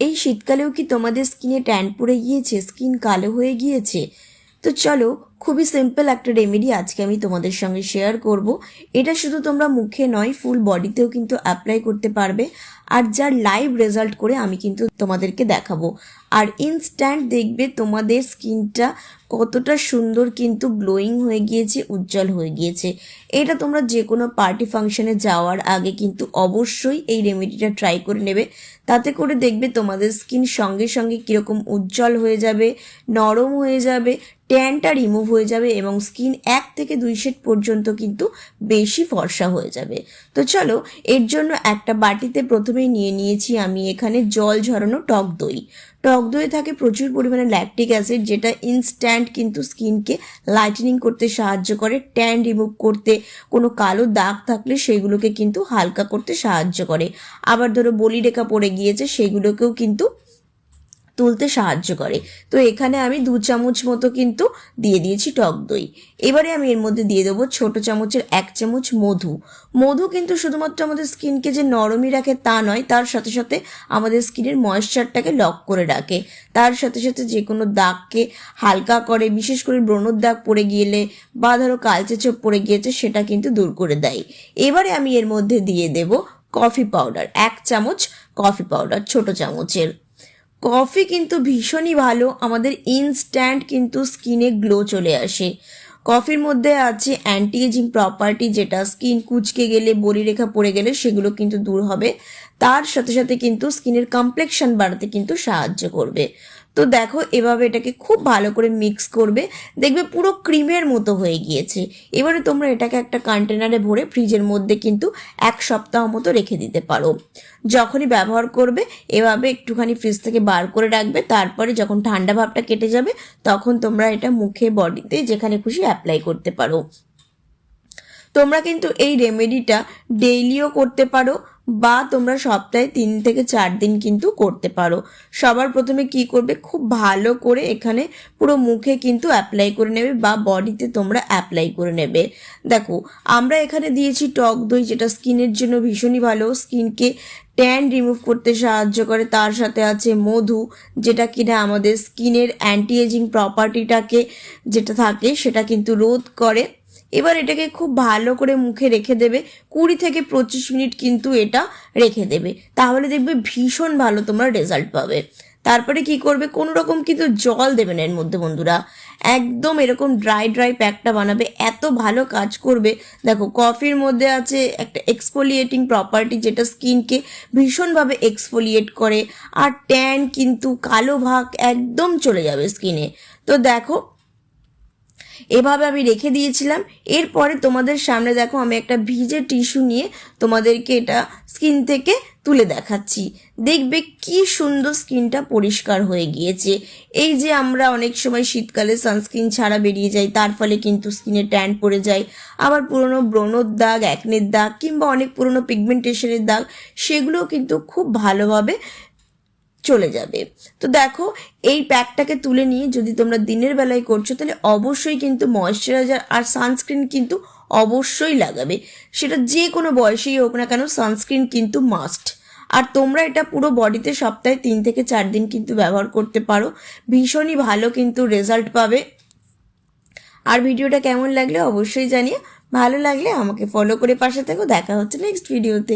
এই শীতকালেও কি তোমাদের স্কিনে ট্যান পড়ে গিয়েছে, স্কিন কালো হয়ে গিয়েছে? তো চলো, খুবই সিম্পল একটা রেমেডি আজকে আমি তোমাদের সঙ্গে শেয়ার করব। এটা শুধু তোমরা মুখে নয়, ফুল বডিতেও কিন্তু অ্যাপ্লাই করতে পারবে, আর যার লাইভ রেজাল্ট করে আমি কিন্তু তোমাদেরকে দেখাবো। আর ইনস্ট্যান্ট দেখবে তোমাদের স্কিনটা কতটা সুন্দর কিন্তু গ্লোয়িং হয়ে গিয়েছে, উজ্জ্বল হয়ে গিয়েছে। এটা তোমরা যে কোনো পার্টি ফাংশনে যাওয়ার আগে কিন্তু অবশ্যই এই রেমেডিটা ট্রাই করে নেবে। তাতে করে দেখবে তোমাদের স্কিন সঙ্গে সঙ্গে কীরকম উজ্জ্বল হয়ে যাবে, নরম হয়ে যাবে, ট্যানটা রিমুভ হয়ে যাবে এবং স্কিন 1 থেকে 2 শেড পর্যন্ত কিন্তু বেশি ফর্সা হয়ে যাবে। তো চলো, এর জন্য একটা বাটিতে প্রথমেই নিয়ে নিয়েছি আমি এখানে জল ঝরানো টক দই। টক দইয়ে থাকে প্রচুর পরিমাণে ল্যাকটিক অ্যাসিড, যেটা ইনস্ট্যান্ট কিন্তু স্কিনকে লাইটেনিং করতে সাহায্য করে, ট্যান রিমুভ করতে, কোনো কালো দাগ থাকলে সেগুলোকে কিন্তু হালকা করতে সাহায্য করে। আবার ধরো বলিরেখা পড়ে গিয়েছে, সেগুলোকেও কিন্তু তুলতে সাহায্য করে। তো এখানে আমি 2 চামচ মতো কিন্তু দিয়ে দিয়েছি টক দই। এবারে আমি এর মধ্যে দিয়ে দেবো ছোট চামচের 1 চামচ মধু। মধু কিন্তু শুধুমাত্র আমাদের স্কিনকে যে নরমই রাখে তা নয়, তার সাথে সাথে আমাদের স্কিনের ময়েশ্চারটাকে লক করে রাখে, তার সাথে সাথে যে কোনো দাগকে হালকা করে, বিশেষ করে ব্রণর দাগ পড়ে গেলে বা ধরো কালচে ছোপ পড়ে গিয়েছে সেটা কিন্তু দূর করে দেয়। এবারে আমি এর মধ্যে দিয়ে দেব কফি পাউডার, 1 চামচ কফি পাউডার ছোট চামচের। কফি কিন্তু ভীষণই ভালো, আমাদের ইনস্ট্যান্ট কিন্তু স্কিনে গ্লো চলে আসে। কফির মধ্যে আছে অ্যান্টি এজিং প্রপার্টি, যেটা স্কিন কুচকে গেলে, বলিরেখা পড়ে গেলে সেগুলো কিন্তু দূর হবে। তার সাথে সাথে কিন্তু স্কিনের কমপ্লেকশন বাড়াতে কিন্তু সাহায্য করবে। তো দেখো, এভাবে এটাকে খুব ভালো করে মিক্স করবে, দেখবে পুরো ক্রিমের মতো হয়ে গিয়েছে। এবারে তোমরা এটাকে একটা কন্টেনারে ভরে ফ্রিজের মধ্যে কিন্তু 1 সপ্তাহ মতো রেখে দিতে পারো। যখনই ব্যবহার করবে এভাবে একটুখানি ফ্রিজ থেকে বার করে রাখবে, তারপরে যখন ঠান্ডা ভাবটা কেটে যাবে তখন তোমরা এটা মুখে, বডিতে যেখানে খুশি অ্যাপ্লাই করতে পারো। তোমরা কিন্তু এই রেমেডিটা ডেইলিও করতে পারো বা তোমরা সপ্তাহে 3 থেকে 4 দিন কিন্তু করতে পারো। সবার প্রথমে কি করবে, খুব ভালো করে এখানে পুরো মুখে কিন্তু অ্যাপ্লাই করে নেবে বা বডিতে তোমরা অ্যাপ্লাই করে নেবে। দেখো, আমরা এখানে দিয়েছি টক দই, যেটা স্কিনের জন্য ভীষণই ভালো, স্কিনকে ট্যান রিমুভ করতে সাহায্য করে। তার সাথে আছে মধু, যেটা কিনা আমাদের স্কিনের অ্যান্টি এজিং প্রপার্টিটাকে যেটা থাকে সেটা কিন্তু রোধ করে। এবার এটাকে খুব ভালো করে মুখে রেখে দেবে, 20 থেকে 25 মিনিট কিন্তু এটা রেখে দেবে, তাহলে দেখবে ভীষণ ভালো তোমরা রেজাল্ট পাবে। তারপরে কি করবে, কোনো রকম কিন্তু জল দেবে না এর মধ্যে বন্ধুরা, একদম এরকম ড্রাই ড্রাই প্যাকটা বানাবে, এত ভালো কাজ করবে। দেখো, কফির মধ্যে আছে একটা এক্সফোলিয়েটিং প্রপার্টি, যেটা স্কিনকে ভীষণভাবে এক্সফোলিয়েট করে, আর ট্যান কিন্তু, কালো ভাগ একদম চলে যাবে স্কিনে। তো দেখো, এভাবে আমি রেখে দিয়েছিলাম। এরপরে তোমাদের সামনে দেখো, আমি একটা ভিজে টিস্যু নিয়ে তোমাদেরকে এটা স্কিন থেকে তুলে দেখাচ্ছি। দেখবে কি সুন্দর স্কিনটা পরিষ্কার হয়ে গিয়েছে। এই যে আমরা অনেক সময় শীতকালে সানস্ক্রিন ছাড়া বেরিয়ে যাই, তার ফলে কিন্তু স্কিনে ট্যান পড়ে যায়, আবার পুরনো ব্রণর দাগ, অ্যাকনের দাগ কিংবা অনেক পুরনো পিগমেন্টেশনের দাগ, সেগুলোও কিন্তু খুব ভালোভাবে চলে যাবে। তো দেখো, এই প্যাকটাকে তুলে নিয়ে যদি তোমরা দিনের বেলায় করছো তাহলে অবশ্যই কিন্তু ময়শ্চারাইজার আর সানস্ক্রিন কিন্তু অবশ্যই লাগাবে, সেটা যে কোনো বয়সেই হোক না কেন, সানস্ক্রিন কিন্তু মাস্ট। আর তোমরা এটা পুরো বডিতে সপ্তাহে 3 থেকে 4 দিন কিন্তু ব্যবহার করতে পারো, ভীষণই ভালো কিন্তু রেজাল্ট পাবে। আর ভিডিওটা কেমন লাগলে অবশ্যই জানিয়ে, ভালো লাগলে আমাকে ফলো করে পাশে থেকো। দেখা হচ্ছে নেক্সট ভিডিওতে।